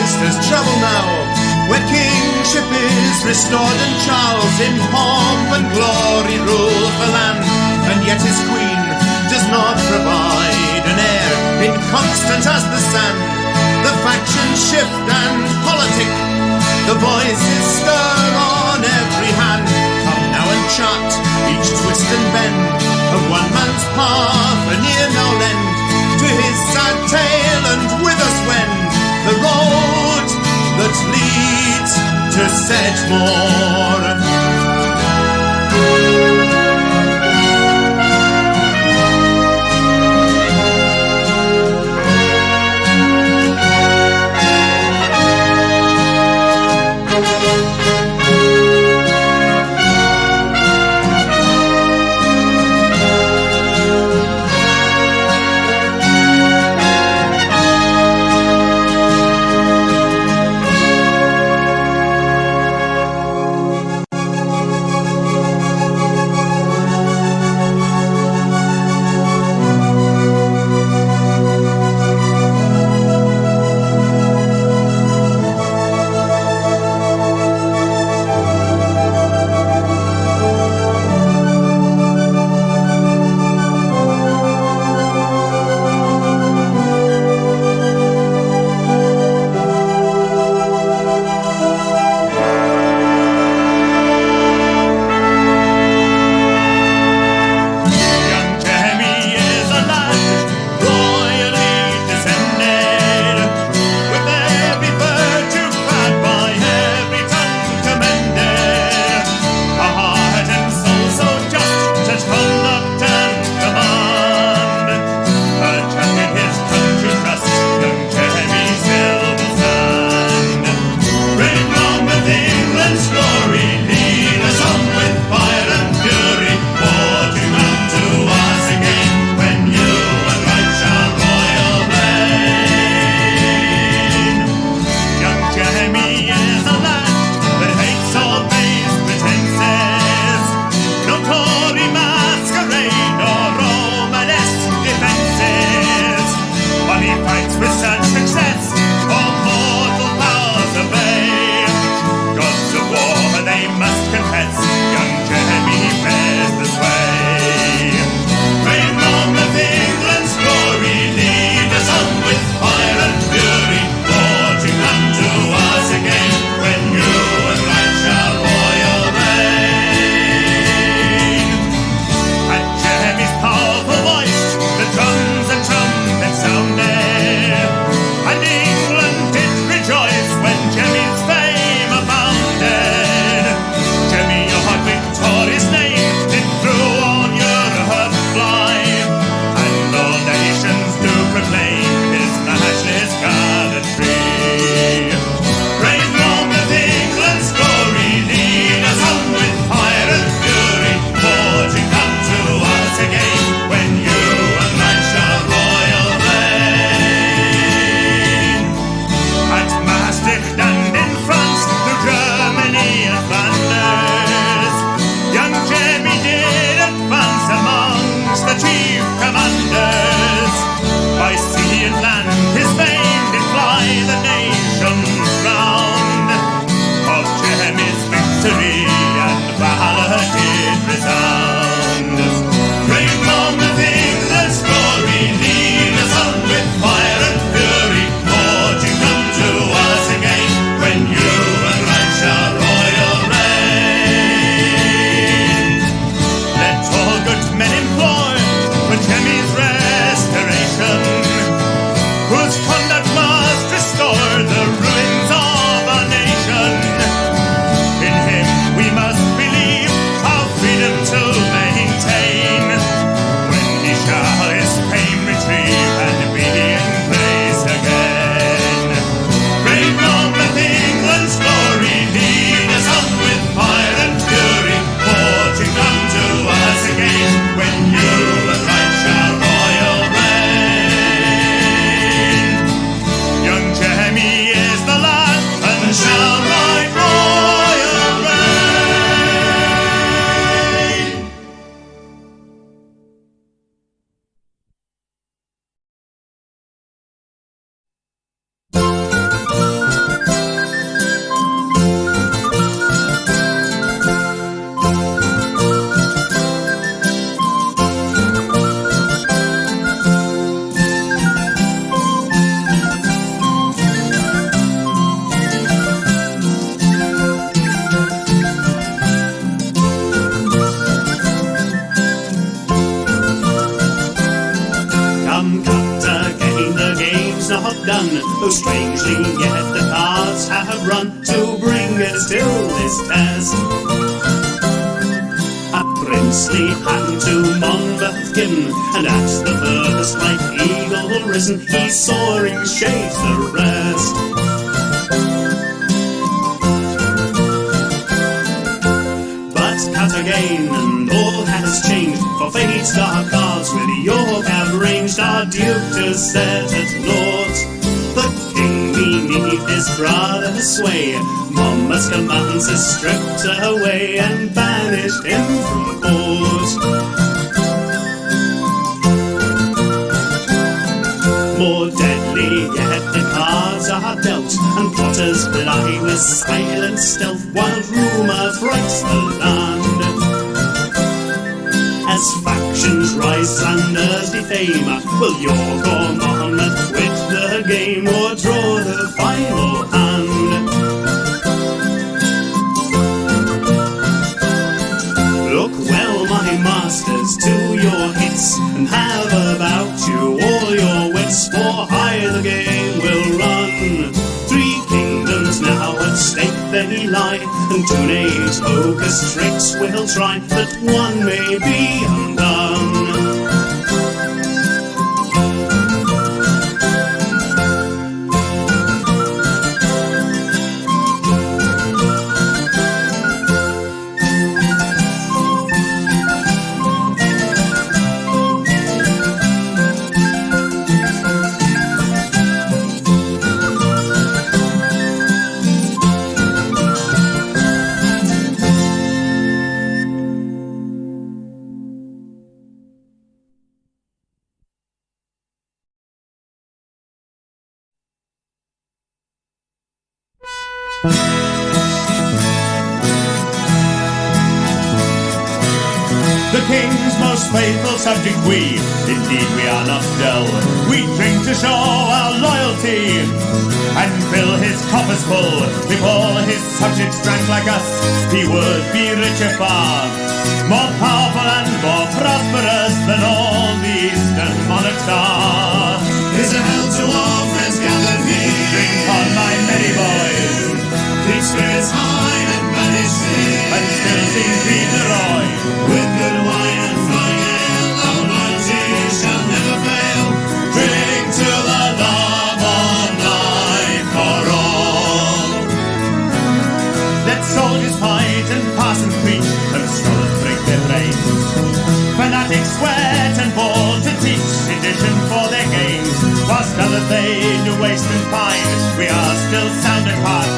east there's trouble now, where kingship is restored and Charles in pomp and glory rules the land, and yet his queen does not provide an heir, inconstant as the sand. The factions shift and politic, the voices stir on every hand. Come now and chart each twist and bend of one man's path, a near no end to his sad tale, and with us wend the road that leads to Sedgemoor. Oh, strangely yet the cards have run to bring us to this test. A princely hand to Monmouth given, and at the furthest like eagle risen, he soaring shades the rest. But cut again, and all has changed, for fate's dark cards with York have ranged our duke to set at naught. The king beneath his brother's sway, Monmouth's commands is stripped away and banished him from court. More deadly yet the cards are dealt, and plotters ply with silent stealth, while rumour frights the land. As factions rise, slanders defame, will York or Monmouth quit the game, or draw the final hand? Look well, my masters, to your hits, and have about you all your wits, for high the game will run. 3 kingdoms now at stake they lie, and 2 knaves hocus tricks will try, that one may be undone. The king's most faithful subject we, indeed we are not dull. We drink to show our loyalty, and fill his coffers full. If all his subjects drank like us, he would be richer far, more powerful and more prosperous than all the eastern monarchs are. Here's a health to all friends gathered here. Drink on, my merry boys, Keep spirits high and banish fear, and still sing Creed the Roy. with good wine and fine ale, our loyalty shall never fail. Drink to the love of life for all. Let soldiers fight and parsons preach, and scholars break their brains. Fanatics sweat and fall to teach sedition for their gains, whilst others they do waste and pine. We are still sound at heart,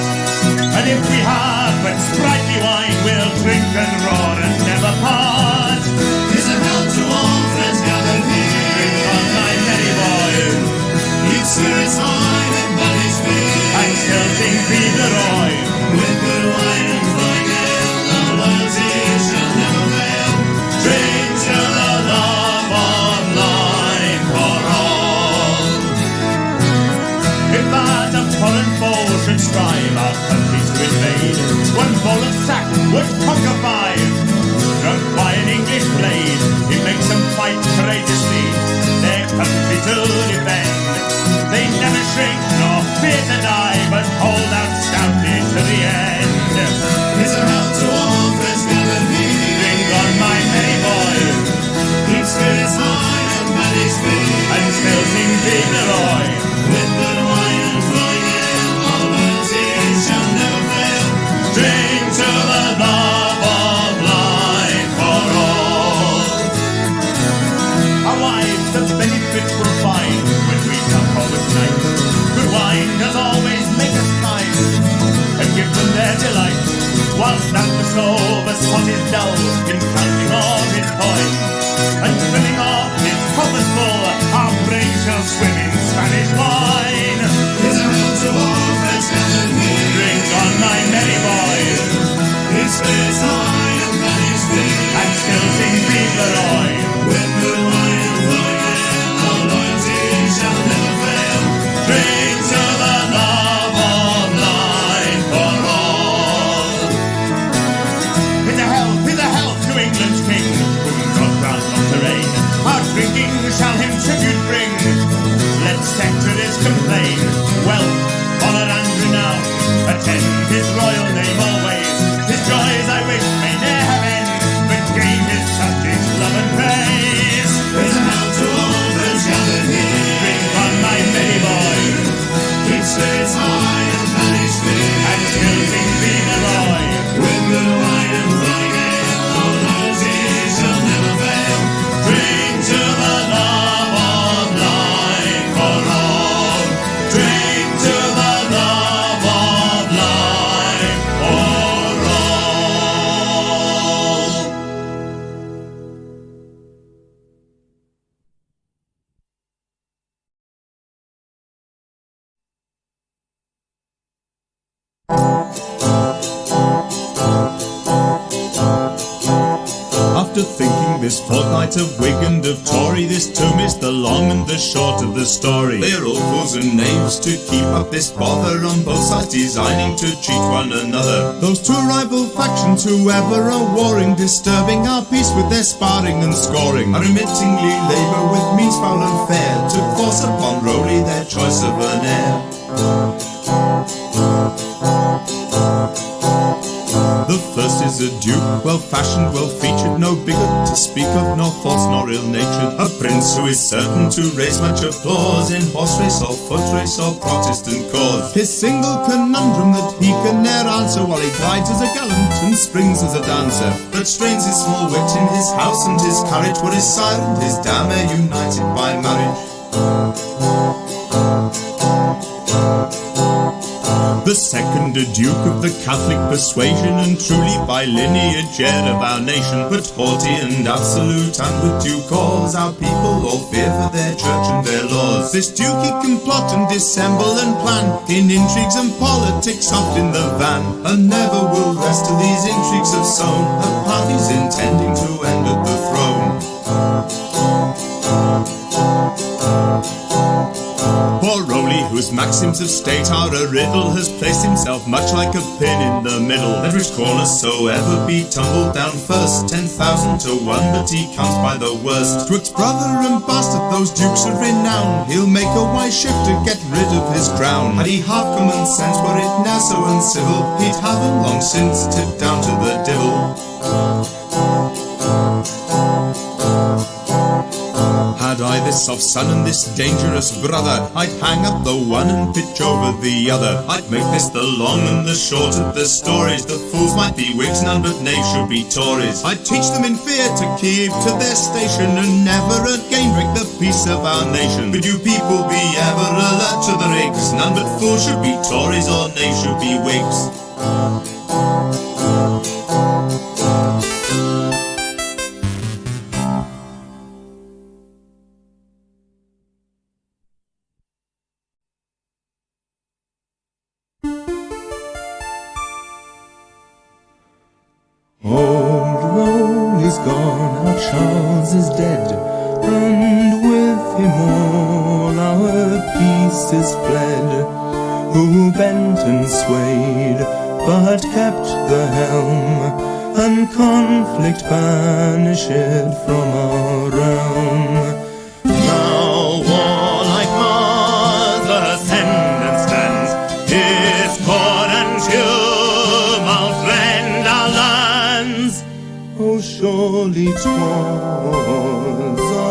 and if we have but sprightly wine, we'll drink and roar and never part. Here's a health to all friends gathered here. Drink on, my merry boys, Keep spirits high and banish fear, and still sing Creed the Roy. with good wine and fine ale, our loyalty shall never fail. Drink to the love of life for all. If that a foreign foe should strive our countries to invade, 1 bowl of sack would conquer 5. Drunk by an English blade, it makes them fight courageously, their country to defend. They never shrink nor fear to die, but hold out stoutly to the end. Here's a health to all friends gathered here. Drink on, my merry boys, Keep spirits high and banish fear, and still sing Creed the Roy. with good wine and fine ale, our loyalty shall never fail. Drink to the love of life for all. Our wives the benefit will find when we come home at night. Good wine does always make us kind, and give them their delight, whilst that the sober is dull in counting all his coin, and filling all his coffers full, our brain shall swim in Spanish wine. Here's a health to all friends gathered here. Drink on, my merry boys, Keep spirits high and banish fear, and still sing Creed the Roy. with good wine and fine ale, our loyalty shall never fail. Drink to the love of life for all. Here's a health to England's king, whom God grant not to reign. Our drinking shall him tribute bring. Let secretaries compare after thinking this fortnight of Whig and of Tory, this tome is the long and the short of the story. They are all fools and knaves to keep up this bother, on both sides designing to cheat one another. Those two rival factions who ever are warring, disturbing our peace with their sparring and scoring, unremittingly labour with means foul and fair, to force upon Rowley their choice of an heir. The first is a duke, well-fashioned, well-featured, no bigot to speak of, nor false nor ill-natured, a prince who is certain to raise much applause in horse race or foot race or Protestant cause. His single conundrum that he can ne'er answer, while he glides as a gallant and springs as a dancer, that strains his small wit in his house and his carriage, were his sire and his dame are united by marriage. The second, a duke of the Catholic persuasion, and truly by lineage heir of our nation, but haughty and absolute, and with due cause our people all fear for their church and their laws. This duke he can plot and dissemble and plan, in intrigues and politics oft in the van, and never will rest till these intrigues have sown a parties intending to end at the throne. Poor Rowley, whose maxims of state are a riddle, has placed himself much like a pin in the middle. At which corner soever be tumbled down first, 10,000 to 1, but he comes by the worst. Twixt brother and bastard, those dukes of renown, he'll make a wise shift to get rid of his crown. Had he half common sense, were it now so uncivil, he'd have him long since tipped down to the devil. Had I this soft son and this dangerous brother, I'd hang up the one and pitch over the other. I'd make this the long and the short of the stories. The fools might be Whigs, none but knaves should be Tories. I'd teach them in fear to keep to their station, and never again break the peace of our nation. Bid you people be ever alert to the rigs, none but fools should be Tories or knaves should be Whigs. Old Rowley's gone, our Charles is dead, and with him all our peace is fled. Who bent and swayed, but kept the helm, and conflict banished from our realm. Now warlike Martha ascendant stands, discord and tumult rend our lands. Oh, surely 'twas a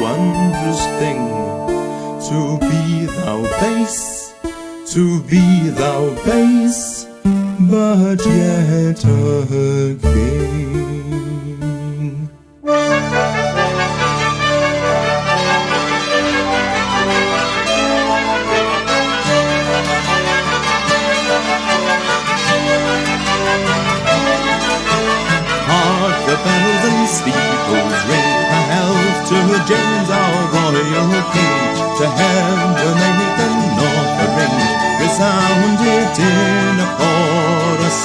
wondrous thing to be thou base, to be thou base, but yet a king. Hark the bells and steeples ring, a health to James our royal king. To heaven may the north ring, resounded in a chorus.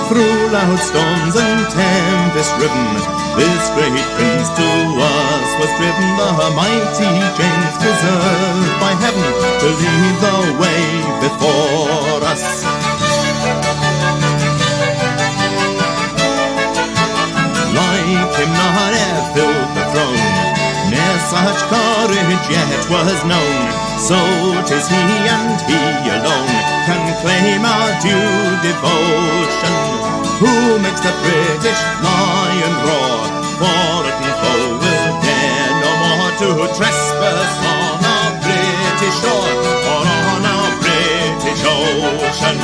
Through loud storms and tempest riven, this great prince to us was driven. The mighty James, preserved by heaven, to lead the way before us. Like him none e'er filled the throne, ne'er such courage yet was known. So 'tis he and he alone can claim our due devotion, who makes the British lion roar. Foreign foe will dare no more to trespass on our British shore, or on our British ocean.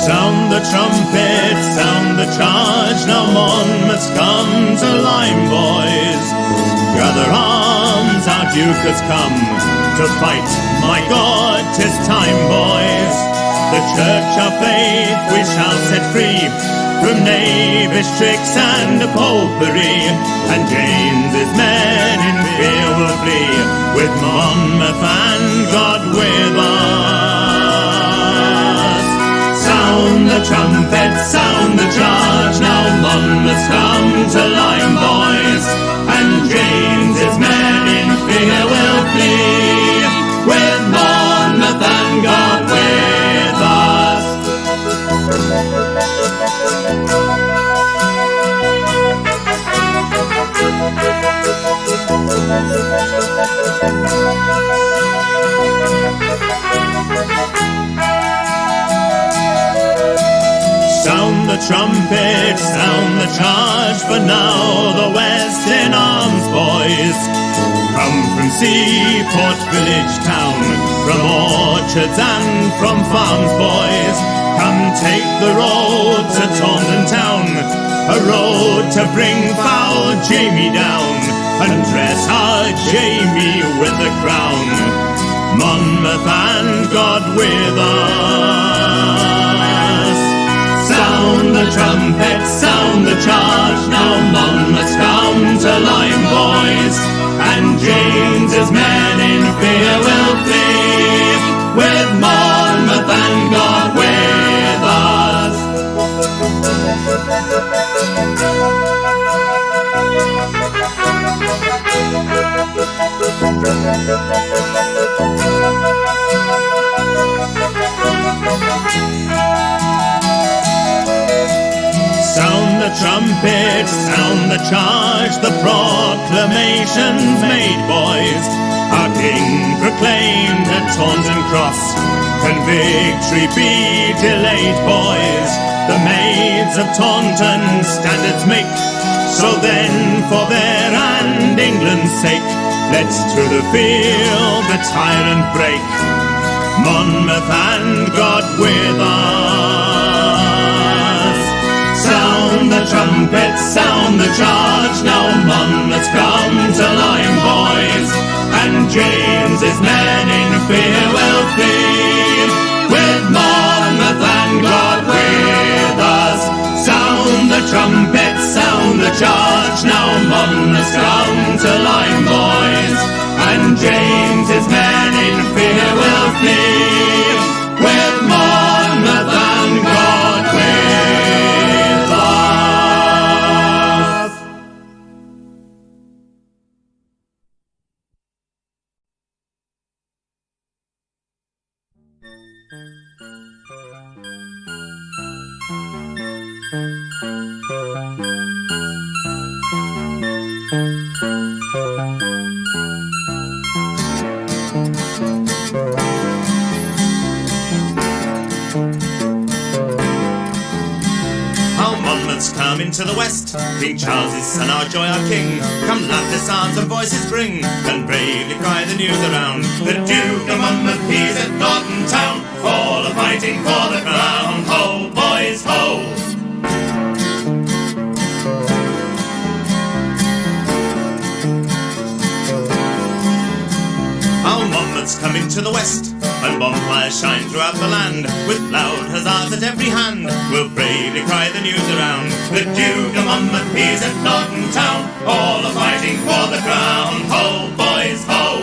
Sound the trumpet, sound the charge, now Monmouth's come to Lyme, boys. Gather arms, our Duke has come to fight, my God, 'tis time, boys. The Church of Faith we shall set free from knavish tricks and popery, and James's men in fear will flee, with Monmouth and God with us. Sound the trumpet, sound the charge, now Monmouth's come to Lyme, boys, and James's men in fear will flee, with Monmouth and God with us. Sound the trumpet, sound the charge, for now the West in arms, boys. Come from seaport, village, town, from orchards and from farms, boys. Come take the road to Taunton town, a road to bring foul Jamie down, and dress our Jamie with the crown. Monmouth and God with us. Sound the trumpet, sound the charge, now Monmouth's come to Lyme, boys, and James's men in fear will flee, with Monmouth and God with us. Sound the trumpet, sound the charge, the proclamation's made, boys. Our King proclaimed at Taunton Cross, can victory be delayed, boys? The maids of Taunton standards make, so then for their and England's sake, let's to the field the tyrant break, Monmouth and God with us. Sound the trumpet, sound the charge, now Monmouth's come to Lyme, boys, and James's men in fear will flee, with Monmouth and God with us. Sound the trumpet, sound the charge, now Monmouth's come to Lyme, boys, and James's men in fear will flee, with Monmouth and God with us. To the west, King Charles's son, our joy, our king. Come, laughter, sounds and voices bring, and bravely cry the news around. The Duke of Monmouth, he's at Norton town, all are fighting for the crown. Ho, boys, ho! Our Monmouth's coming to the west, and bonfires shine throughout the land, with loud huzzas at every hand, we'll bravely cry the news around. The Duke of Monmouth, he's at Norton town, all are fighting for the crown. Ho, boys, ho!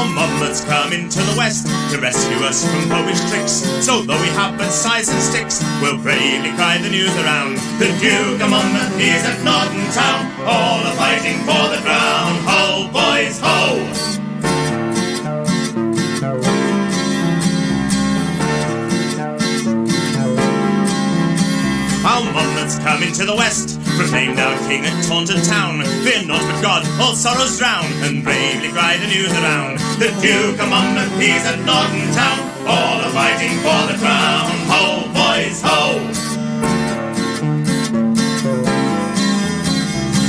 Our Monmouth's coming to the west to rescue us from popish tricks. So though we have but size and sticks, we'll bravely cry the news around. The Duke of Monmouth is at Norton town, all are fighting for the crown. Ho, boys, ho! Our Monmouth's coming to the west, proclaimed our king at Taunton town. Fear not but God, all sorrows drown, and bravely cry the news around. The Duke of Monmouth, he's at Norton town, all are fighting for the crown. Ho, boys, ho!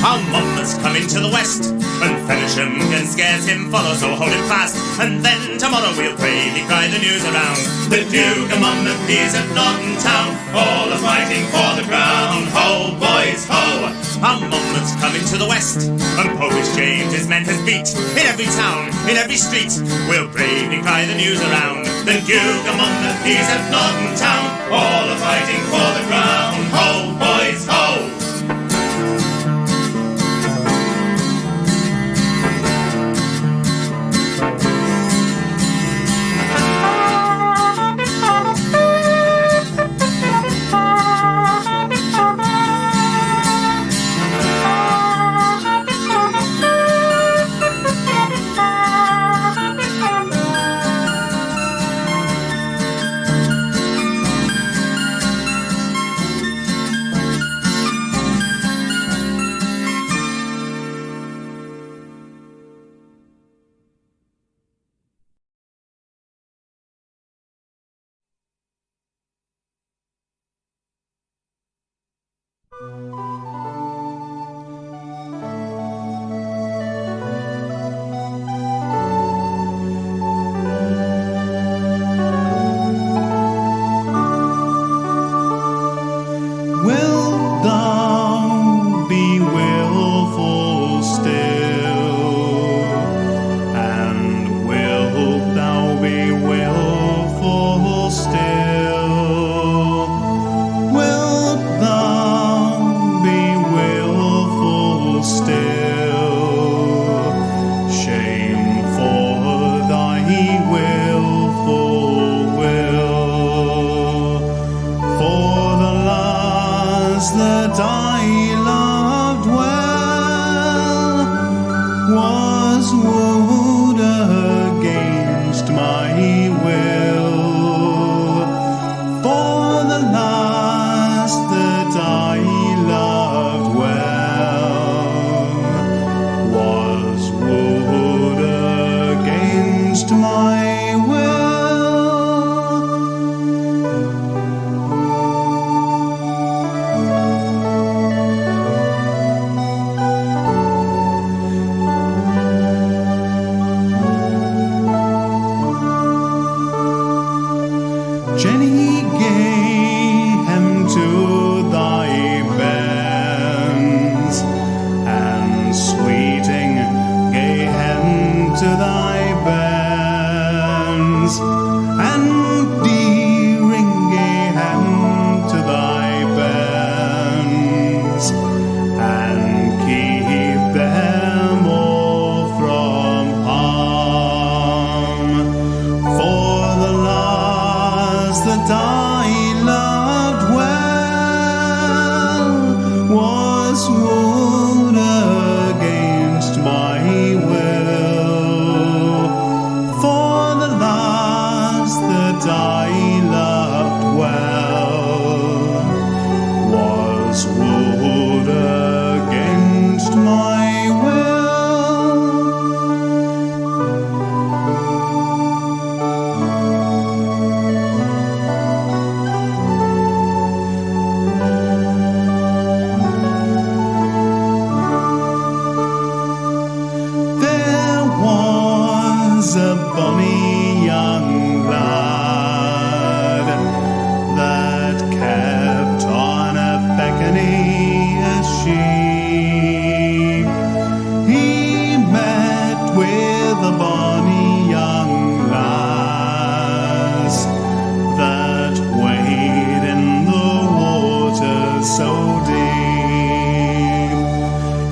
Our Monmouth's coming to the west, and Feversham can scarce him follow, so hold him fast, and then tomorrow we'll bravely cry the news around. The Duke of Monmouth is at Norton town, all are fighting for the crown. Ho, boys, ho! Our Monmouth's coming to the west, and popish James his men has beat. In every town, in every street, we'll bravely cry the news around. The Duke of Monmouth is at Norton town, all are fighting for the crown. Ho, boys, ho!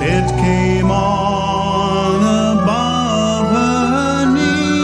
It came on above her knee.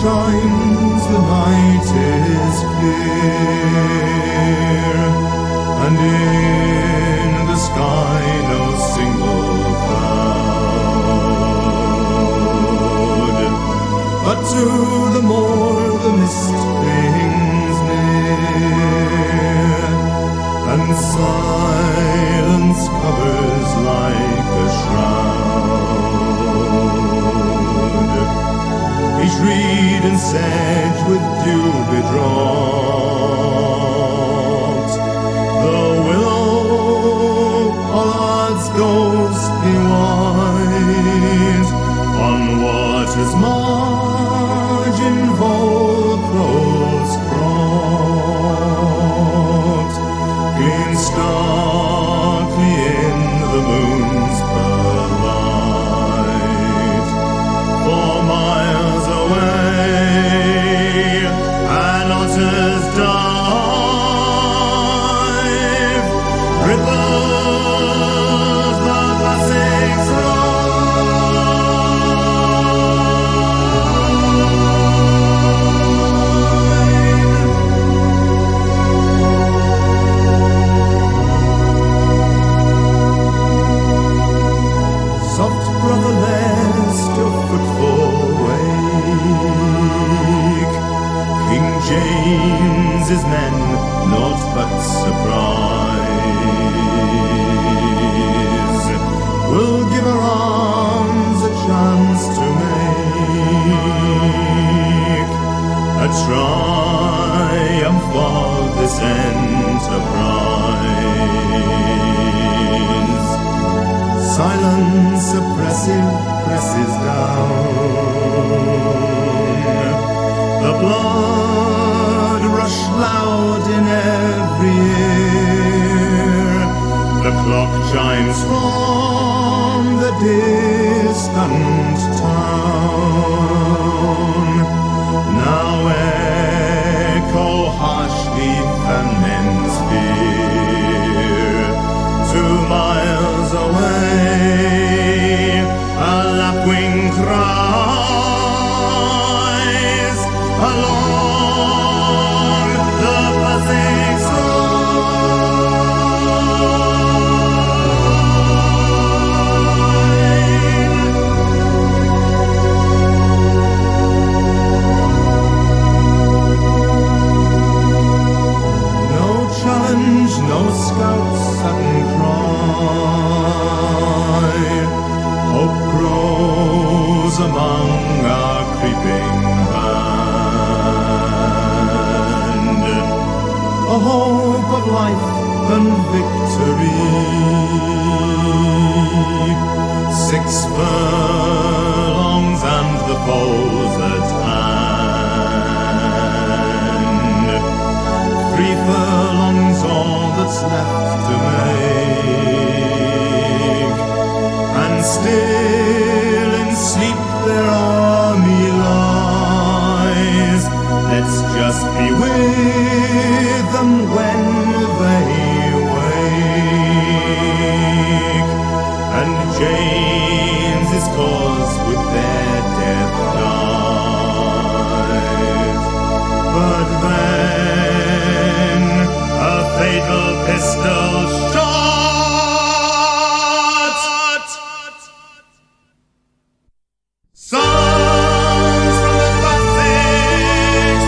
shines, the night is clear, and in the sky no single cloud. But to the moor the mist clings near, and silence covers like a shroud. Each reed and sedge with dew bedropped, the willow pollard's ghostly white, on water's margin volcrows cropped, gleam starkly in the moon's pearl light. 4 miles away, an otter's dive ripples the Classic's soft brother, lest your footfall wake King James's men, naught but surprise, will give our arms a chance to make a triumph of this enterprise. Silence oppressive presses down, the blood rush loud in every ear, the clock chimes from the distant town, now echo harshly than men's fear. 2 miles away, a lapwing cries along the Classic's line. No challenge, no scout's sudden cry, hope grows among our creeping band, a hope of life and victory. 6 furlongs and the foe's at hand, 3 furlongs all that's left to make, and still in sleep their army lies. Let's just be with them when they wake, and James's cause with their death dies. But then a fatal pistol shot. Songs from the Classics.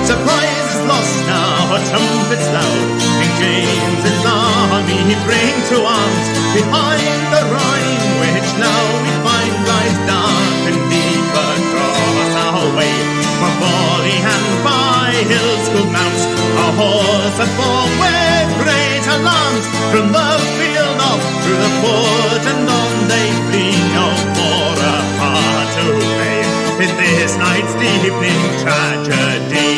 Surprise is lost now, a trumpet's loud. King James's army he bring to arms behind the Rhine, which now we find lies dark and deep across our way. For Folly and by hills good mounts, our horse and four with great alarms. From the field off through the fort and on they flee, no more a part to play in this night's evening tragedy.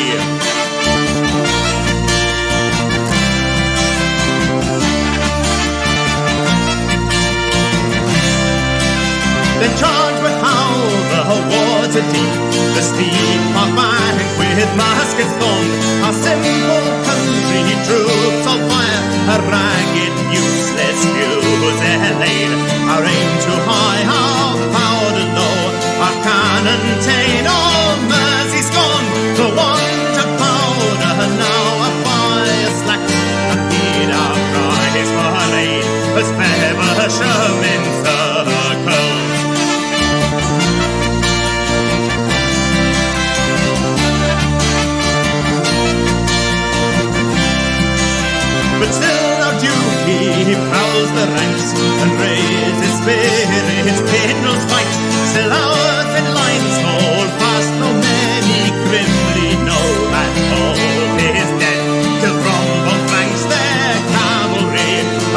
a ragged, useless fusillade. Our aim too high, our powder low, our cannon ta'en, all mercy scorn. The want of powder now our fire slack, and heed our cries for aid as Feversham encircles. But still our duty prowls the ranks and raises spirits, kindles fight. Still ours in lines hold fast, though many grimly know that hope is dead. Till from both flanks their cavalry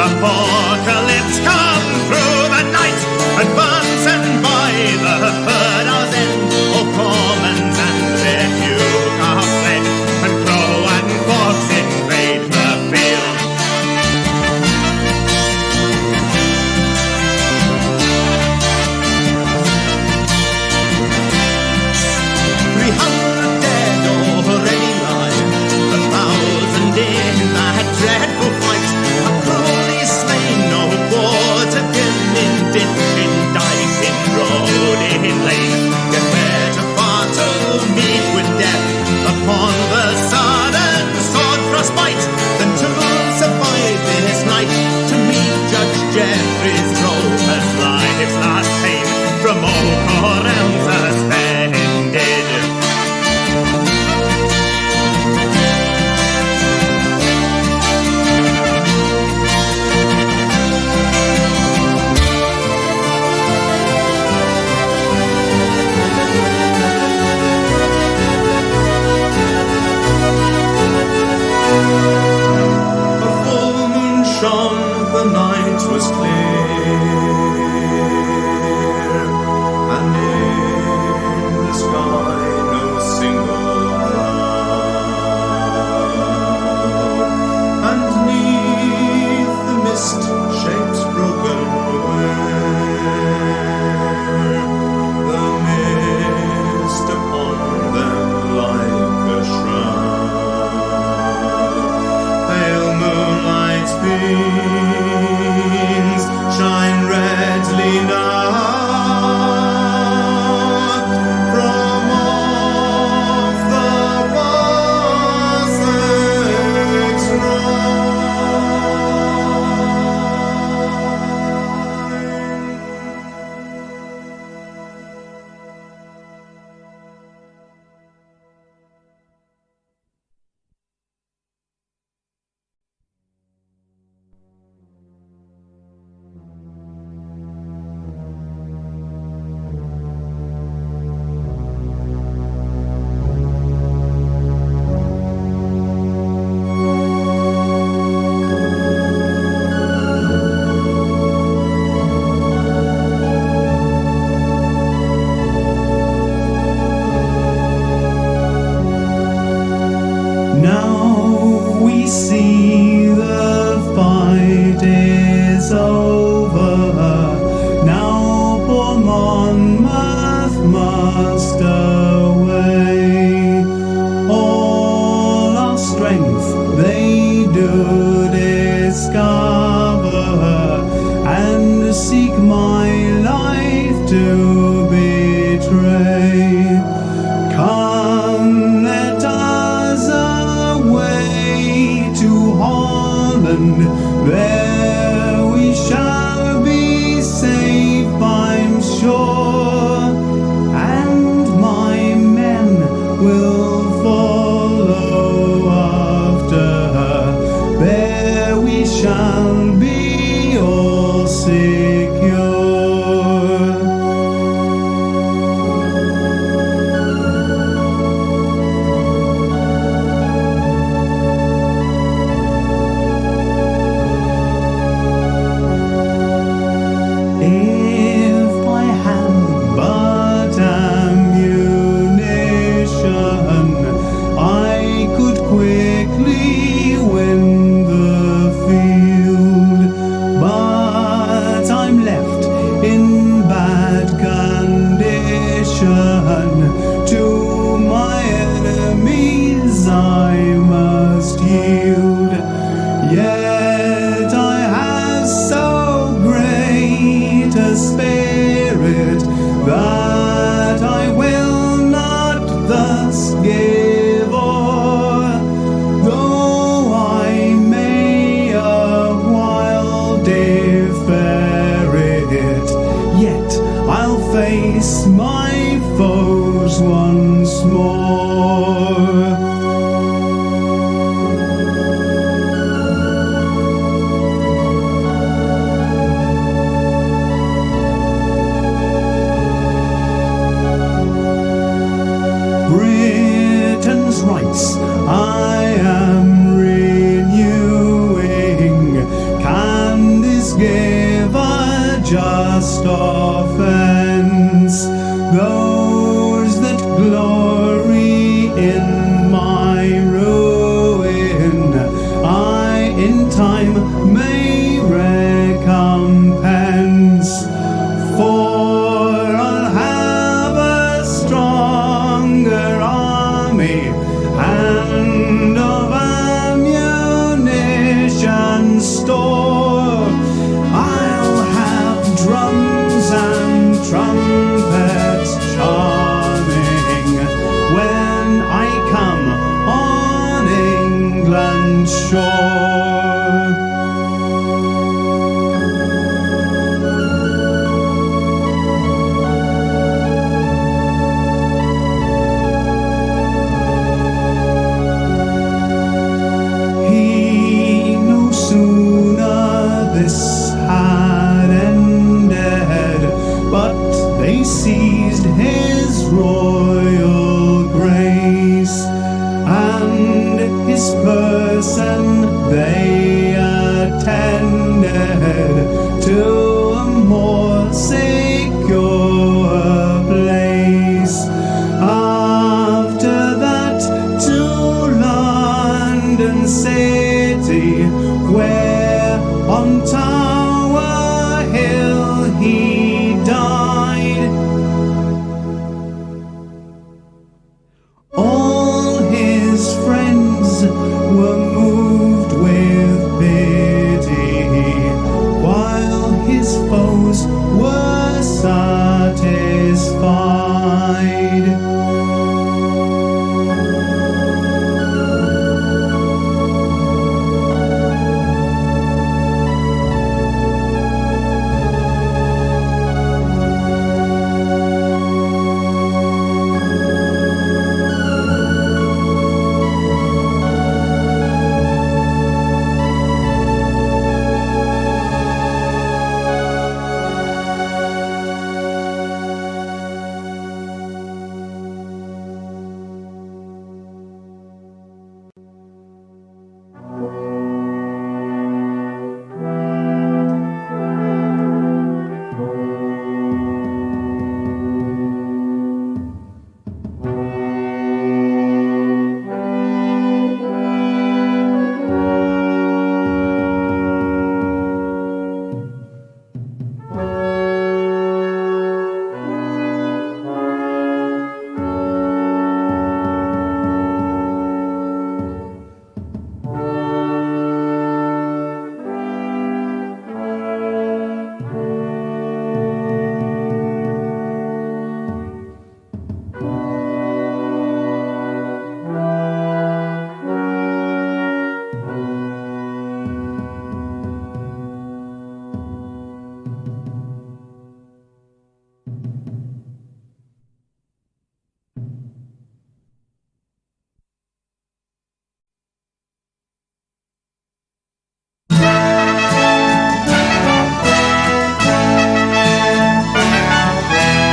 apocalypse come through the night, advance and by the third hour's end, all commons and their duke are fled, and crow and fox invade the field. 300 dead already lie, 1,000 in that dreadful fight, are cruelly slain, no quarter given in ditch, in dyke, in road, in lane. Yet where to far to meet with death upon the sudden sword frostbite, than to survive this night, to meet Judge Geoffrey's Rover's life's last pain, from all realms suspended. A full moon shone, the night was clear, and in the sky no single cloud, and 'neath the mist shapes broken away, the mist upon them like a shroud. Pale moonlight's beams shine redly now from off the Wessex Now we see the fight is over. Now poor Monmouth must away. All our strength they do discover, and seek my life to betray. Come, let us away to Holland, there we shall be safe, I'm sure, and my men will follow after. There we shall be all secure. distant shore. He no sooner this had ended, but they seized his royal grace, and his person they attended to a more secure place. After that to London city, where on Tower Hill he died. All his friends were moved with pity, while his foes were satisfied.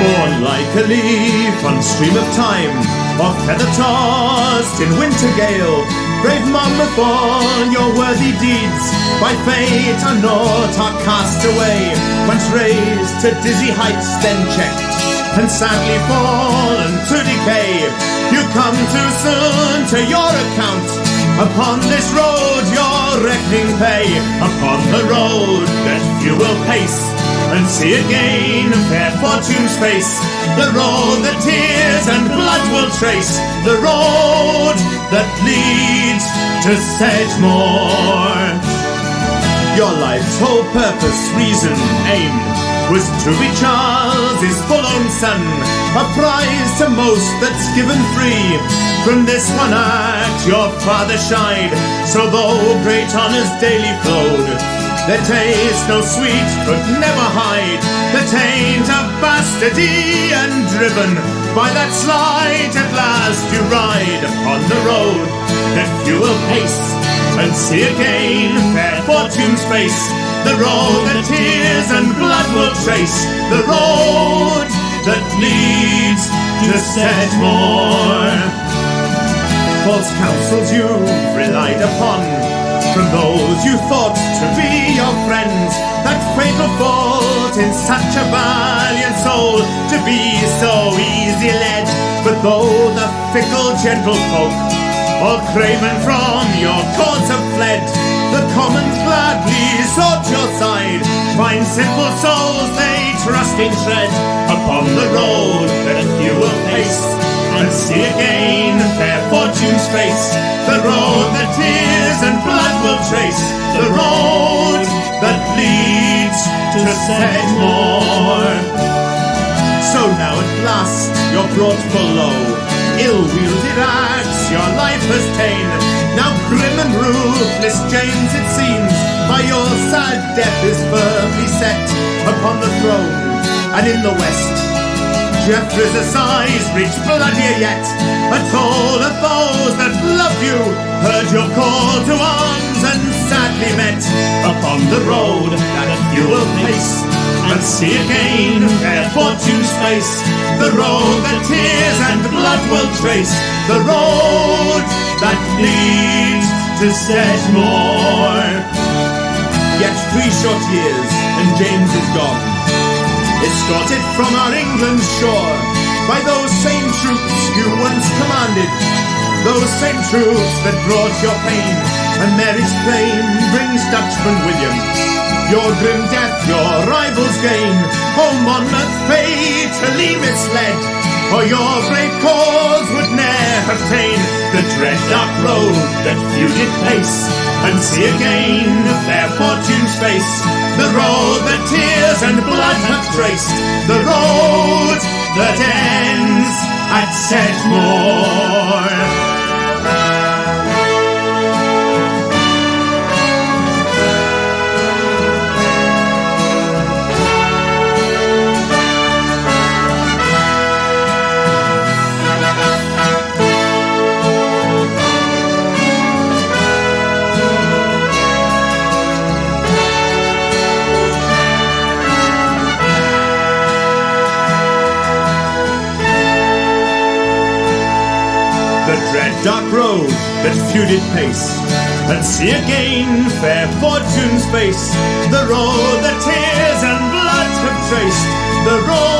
Born like a leaf on stream of time, or feather tossed in winter gale, brave Monmouth, all your worthy deeds by fate are naught, are cast away. Once raised to dizzy heights, then checked, and sadly fallen to decay. You come too soon to your account. Upon this road your reckoning pay, upon the road that few will pace, and see again fair fortune's face. The road that tears and blood will trace, the road that leads to Sedgemoor. Your life's whole purpose, reason, aim, was to be Charles's full own son, a prize to most that's given free. From this one act your father shied, so though great honours daily flowed, their taste no sweet could never hide the taint of bastardy, and driven by that slight at last you ride upon the road that few will pace, and see again fair fortune's face. The road that tears and blood will trace, the road that leads to Sedgemoor. False counsels you've relied upon from those you thought to be your friends, that fatal fault in such a valiant soul to be so easy led. But though the fickle gentlefolk all craven from your courts have fled, the commons gladly sought your side, fine simple souls they trust in tread upon the road that few will pace, and see again fair fortune's face. The road that tears and blood will trace, the road that leads to Sedgemoor. So now at last you're brought below, ill-wielded axe your life has ta'en, now grim and rude faithless James, it seems, by your sad death is firmly set upon the throne. And in the west, Geoffrey's eyes reach bloodier yet. But all of those that loved you heard your call to arms and sadly met upon the road that you will pace and see again their fortune's face. The road that tears and blood will trace, the road that leads to Sedgemoor. Yet 3 short years and James is gone, escorted from our England's shore by those same troops you once commanded, those same troops that brought your pain and Mary's claim brings Dutchman William. Your grim death, your rival's gain, O Monmouth fatally misled, for your great cause would ne'er have ta'en the dread dark road that few did pace, and see again fair fortune's face, the road that tears and blood hath traced, the road that ends at Sedgemoor. The dread dark road that few did pace, and see again fair fortune's face, the road that tears and blood have traced, the road